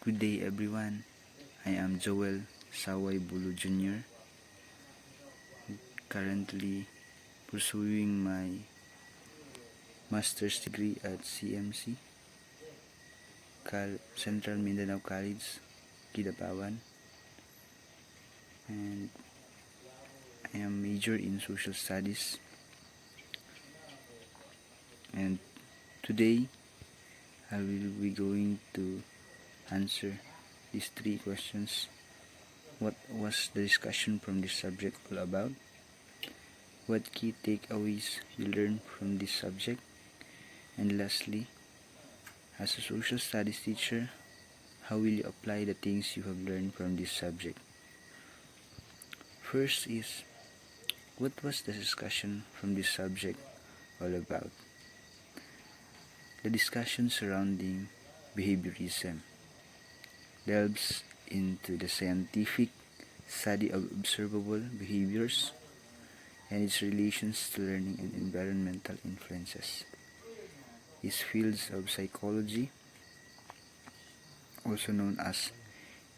Good day everyone. I am Joel Saway Bulu Jr. Currently pursuing my master's degree at CMC, Central Mindanao College, Kidapawan, and I am major in social studies. And today I will be going to answer these three questions. What was the discussion from this subject all about? What key takeaways you learned from this subject? And lastly, as a social studies teacher, how will you apply the things you have learned from this subject? First is, what was the discussion from this subject all about? The discussion surrounding behaviorism delves into the scientific study of observable behaviors and its relations to learning and environmental influences. These fields of psychology, also known as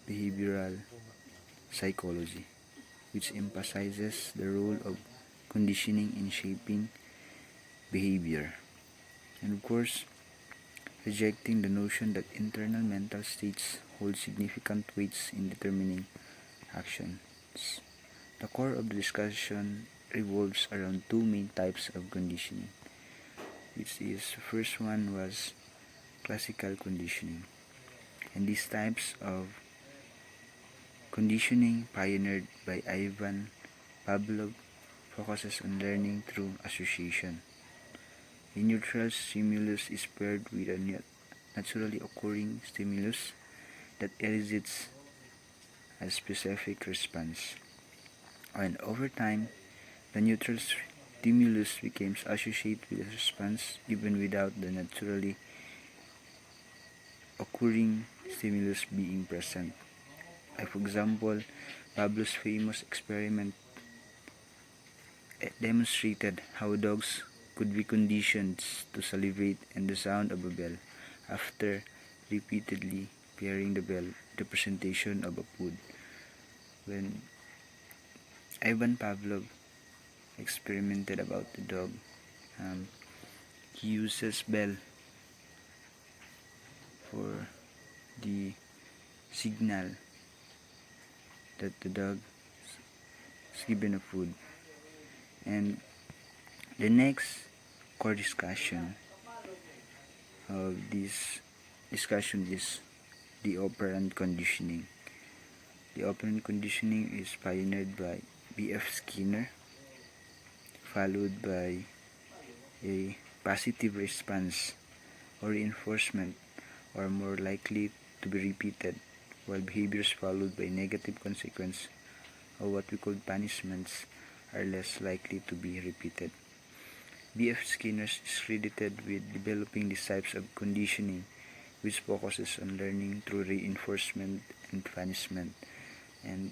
behavioral psychology, which emphasizes the role of conditioning in shaping behavior. And of course, rejecting the notion that internal mental states hold significant weights in determining actions. The core of the discussion revolves around two main types of conditioning, which is the first one was classical conditioning. And these types of conditioning, pioneered by Ivan Pavlov, focuses on learning through association. A neutral stimulus is paired with a naturally occurring stimulus that elicits a specific response. And over time, the neutral stimulus becomes associated with a response even without the naturally occurring stimulus being present. For example, Pavlov's famous experiment demonstrated how dogs could be conditioned to salivate and the sound of a bell after repeatedly pairing the bell with the presentation of a food. When Ivan Pavlov experimented about the dog, he uses bell for the signal that the dog is given a food. And the next core discussion of this discussion is the operant conditioning. The operant conditioning is pioneered by B.F. Skinner, followed by a positive response or reinforcement are more likely to be repeated, while behaviors followed by negative consequence or what we call punishments are less likely to be repeated. B.F. Skinner is credited with developing these types of conditioning, which focuses on learning through reinforcement and punishment. And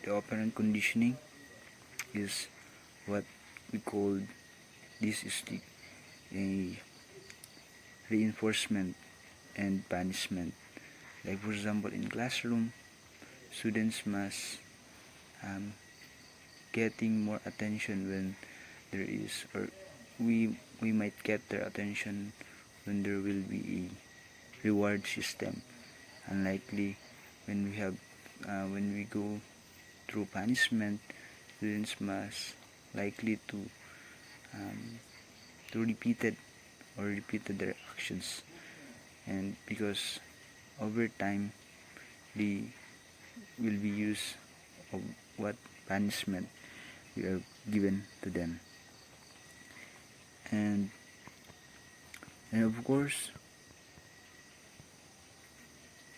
the operant conditioning is what we call, this is the a reinforcement and punishment. Like for example, in classroom, students must getting more attention when there is, or we might get their attention when there will be a reward system. Unlikely when we have when we go through punishment, students must likely to repeated their actions, and because over time they will be used of what punishment we are given to them. And of course,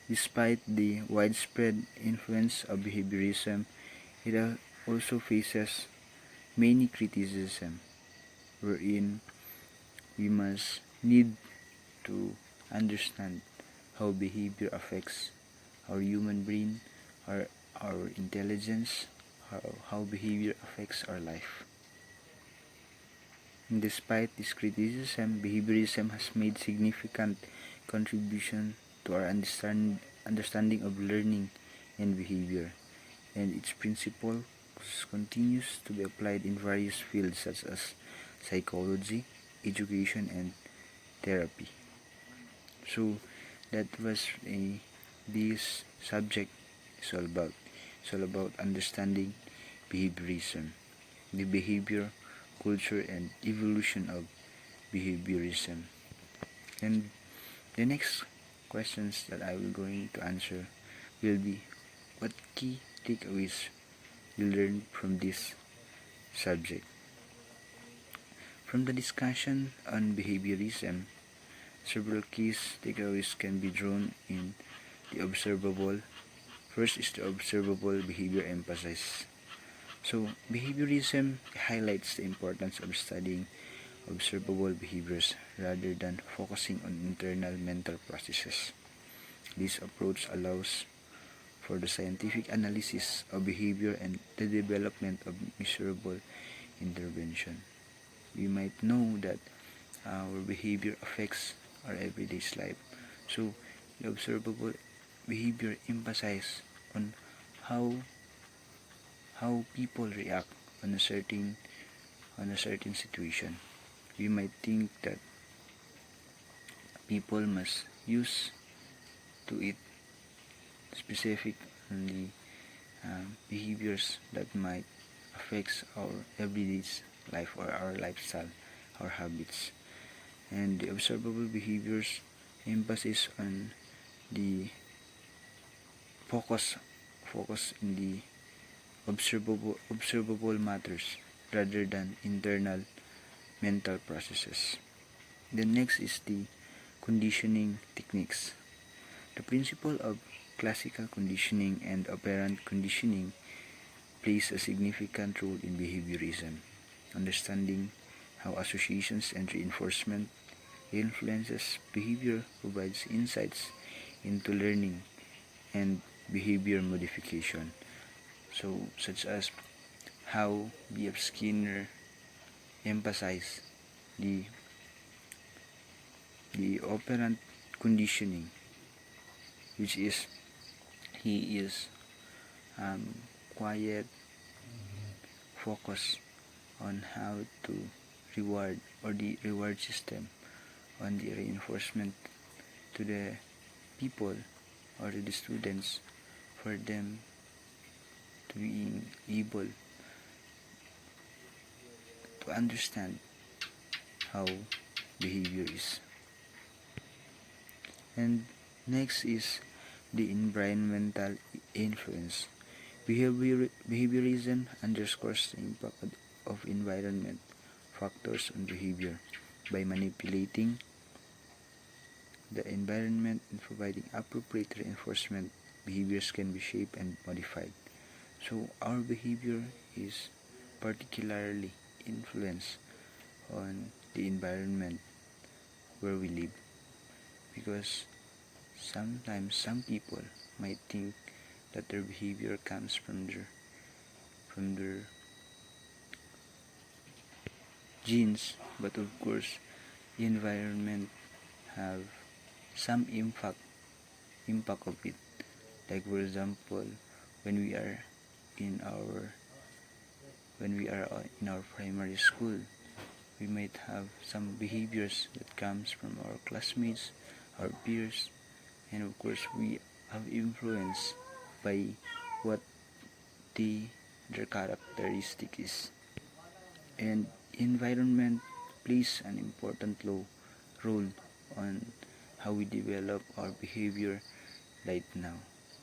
despite the widespread influence of behaviorism, it also faces many criticism, wherein we must need to understand how behavior affects our human brain, our intelligence, how behavior affects our life. And despite this criticism, behaviorism has made significant contribution to our understanding of learning and behavior, and its principles continues to be applied in various fields such as psychology, education, and therapy. So that was this subject is all about. It's all about understanding behaviorism, the behavior, culture, and evolution of behaviorism. And the next questions that I will going to answer will be, what key takeaways you learned from this subject? From the discussion on behaviorism, several key takeaways can be drawn in the observable. First is the observable behavior emphasis. So, behaviorism highlights the importance of studying observable behaviors rather than focusing on internal mental processes. This approach allows for the scientific analysis of behavior and the development of measurable intervention. We might know that our behavior affects our everyday life. So, the observable behavior emphasizes on how people react on a certain situation. We might think that people must use to it specific only behaviors that might affect our everyday life or our lifestyle, our habits. And the observable behaviors emphasis on the focus in the observable matters rather than internal mental processes. The next is the conditioning techniques. The principle of classical conditioning and operant conditioning plays a significant role in behaviorism. Understanding how associations and reinforcement influences behavior provides insights into learning and behavior modification. So, such as how B.F. Skinner emphasized the operant conditioning, which is he is quiet, focus on how to reward or the reward system on the reinforcement to the people or to the students for them to being able to understand how behavior is. And next is the environmental influence. Behaviorism underscores the impact of environment factors on behavior. By manipulating the environment and providing appropriate reinforcement, behaviors can be shaped and modified. So our behavior is particularly influenced on the environment where we live, because sometimes some people might think that their behavior comes from their genes, but of course the environment have some impact of it. Like for example, when we are in our primary school, we might have some behaviors that comes from our classmates, our peers, and of course we have influence by what their characteristic is. And environment plays an important role on how we develop our behavior right now,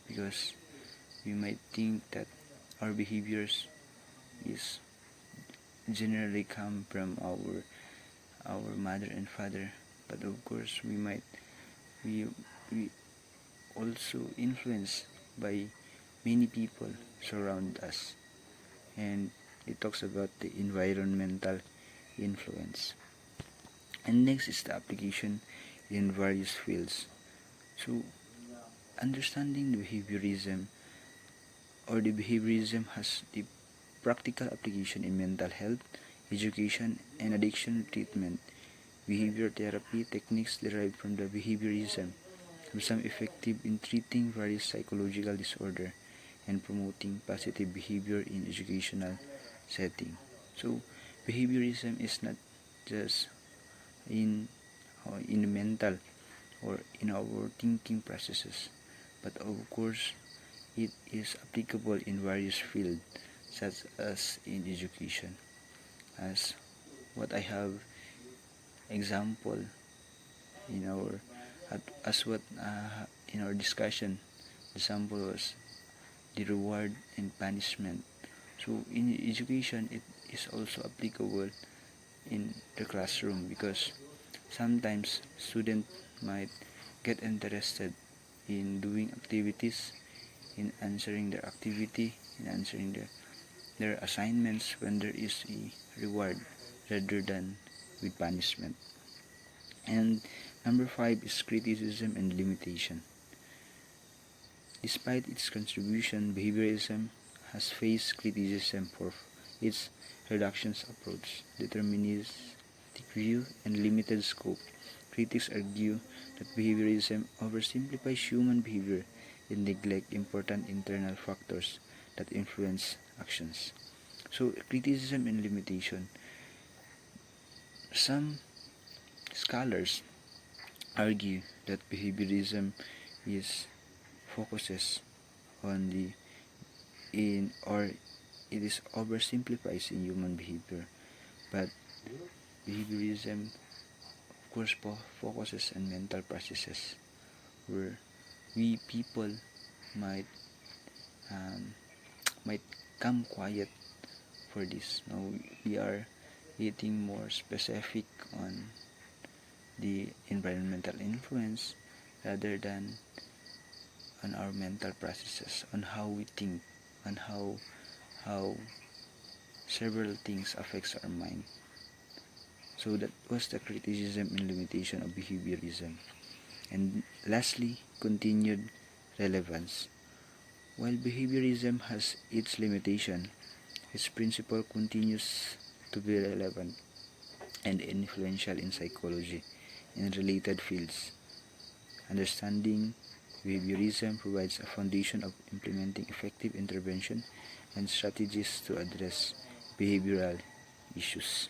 because we might think that our behaviors is generally come from our mother and father, but of course we also influenced by many people surround us. And it talks about the environmental influence. And next is the application in various fields. So understanding the behaviorism or the behaviorism has the practical application in mental health, education, and addiction treatment. Behavior therapy techniques derived from the behaviorism have some effective in treating various psychological disorder and promoting positive behavior in educational setting. So behaviorism is not just in in mental or in our thinking processes, but of course it is applicable in various fields such as in education. As what I have example in our as what in our discussion, the example was the reward and punishment. So in education it is also applicable in the classroom, because sometimes student might get interested in doing activities, in answering their activity, in answering their assignments when there is a reward rather than with punishment. And number 5 is criticism and limitation. Despite its contribution, behaviorism has faced criticism for its reductionist approach, deterministic view, and limited scope. Critics argue that behaviorism oversimplifies human behavior and neglect important internal factors that influence actions. So, criticism and limitation. Some scholars argue that behaviorism is focuses on the in or it is oversimplifies in human behavior, but behaviorism of course focuses on mental processes where we people might um, might come quiet for this. Now we are getting more specific on the environmental influence rather than on our mental processes, on how we think, on how several things affects our mind. So that was the criticism and limitation of behaviorism. And lastly, continued relevance. While behaviorism has its limitation, its principle continues to be relevant and influential in psychology and related fields. Understanding behaviorism provides a foundation of implementing effective intervention and strategies to address behavioral issues.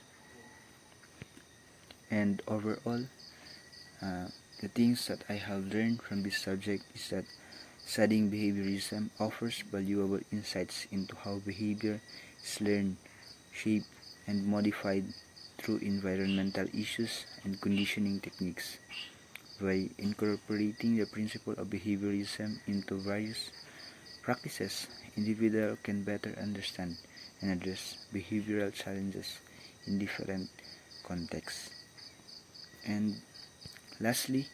And overall, the things that I have learned from this subject is that studying behaviorism offers valuable insights into how behavior is learned, shaped, and modified through environmental issues and conditioning techniques. By incorporating the principle of behaviorism into various practices, individuals can better understand and address behavioral challenges in different contexts. And lastly,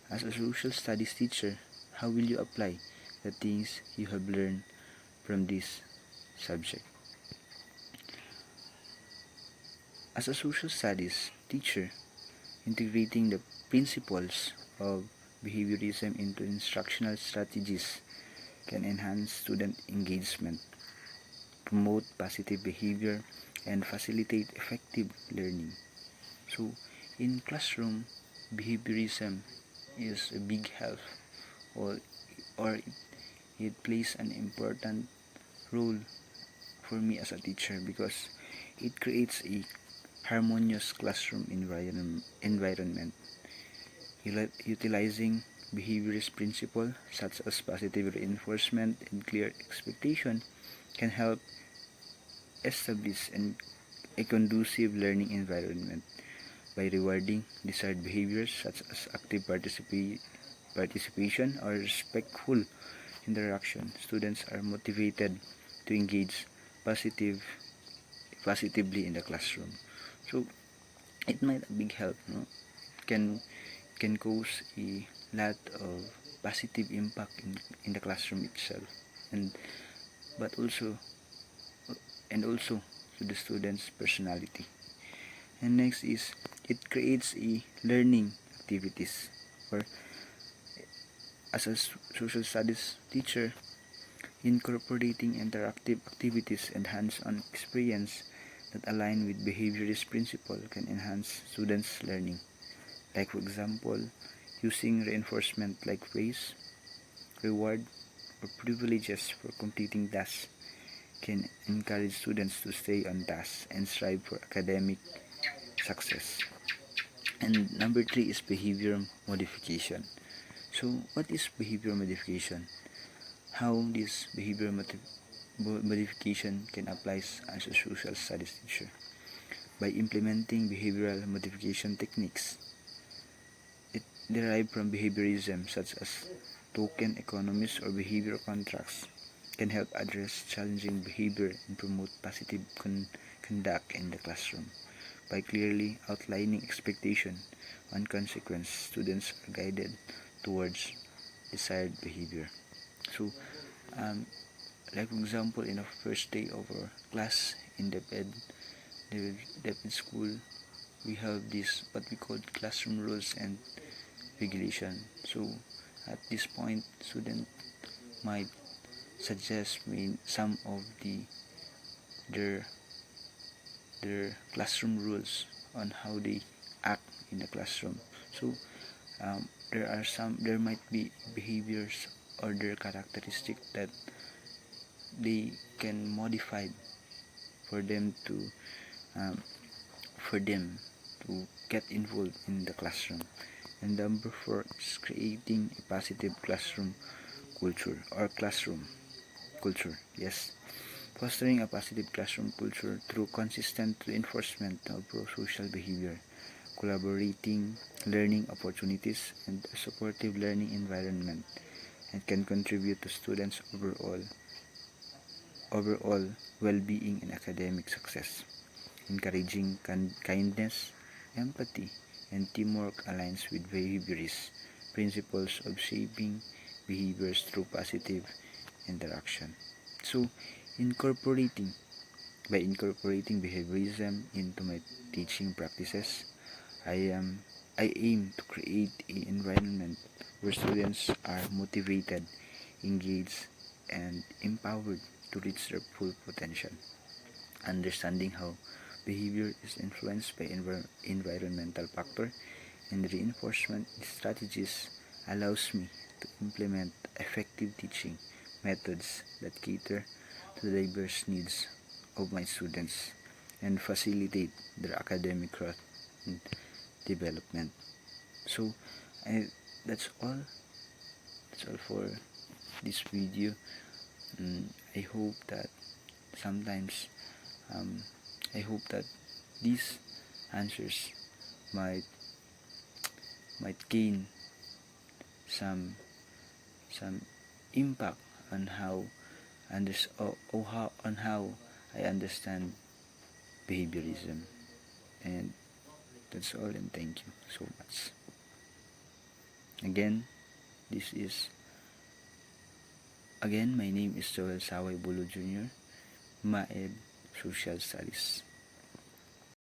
as a social studies teacher, how will you apply the things you have learned from this subject? As a social studies teacher, integrating the principles of behaviorism into instructional strategies can enhance student engagement, promote positive behavior, and facilitate effective learning. So, in classroom, behaviorism is a big help, or, or it plays an important role for me as a teacher, because it creates a harmonious classroom environment. Utilizing behaviorist principles such as positive reinforcement and clear expectation can help establish a conducive learning environment. By rewarding desired behaviors such as active participation or respectful interaction, students are motivated to engage positively in the classroom. So it might a big help, no? Can can cause a lot of positive impact in the classroom itself, and but also also to the students' personality. And next is it creates a learning activities, or as a social studies teacher, incorporating interactive activities and hands-on experience that align with behaviorist principle can enhance students' learning. Like for example, Using reinforcement like praise, reward, or privileges for completing tasks can encourage students to stay on task and strive for academic success. And number three is behavior modification. So, what is behavior modification? How this behavior modification can apply as a social studies teacher? By implementing behavioral modification techniques, it derived from behaviorism such as token economies or behavior contracts can help address challenging behavior and promote positive conduct in the classroom. By clearly outlining expectation and consequence, students are guided towards desired behavior. So, like for example, in our first day of our class in the school, we have this what we call classroom rules and regulation. So, at this point, student might suggest me some of their their classroom rules on how they act in the classroom. So there might be behaviors or their characteristic that they can modify for them to um, for them to get involved in the classroom. And number four is creating a positive classroom culture or classroom culture. Yes, fostering a positive classroom culture through consistent reinforcement of pro-social behavior, collaborating learning opportunities, and a supportive learning environment, and can contribute to students' overall well-being and academic success. Encouraging kindness, empathy, and teamwork aligns with behaviorist principles of shaping behaviors through positive interaction. So, incorporating by incorporating behaviorism into my teaching practices, I aim to create an environment where students are motivated, engaged, and empowered to reach their full potential. Understanding how behavior is influenced by environmental factors and reinforcement strategies allows me to implement effective teaching methods that cater to the diverse needs of my students and facilitate their academic growth and development. So, I, that's all. That's all for this video. I hope that sometimes, um, I hope that these answers might gain some some impact on how on how I understand behaviorism. And that's all, and thank you so much. Again, this is again my name is Joel Saway Bulo Jr., MAED Social Studies.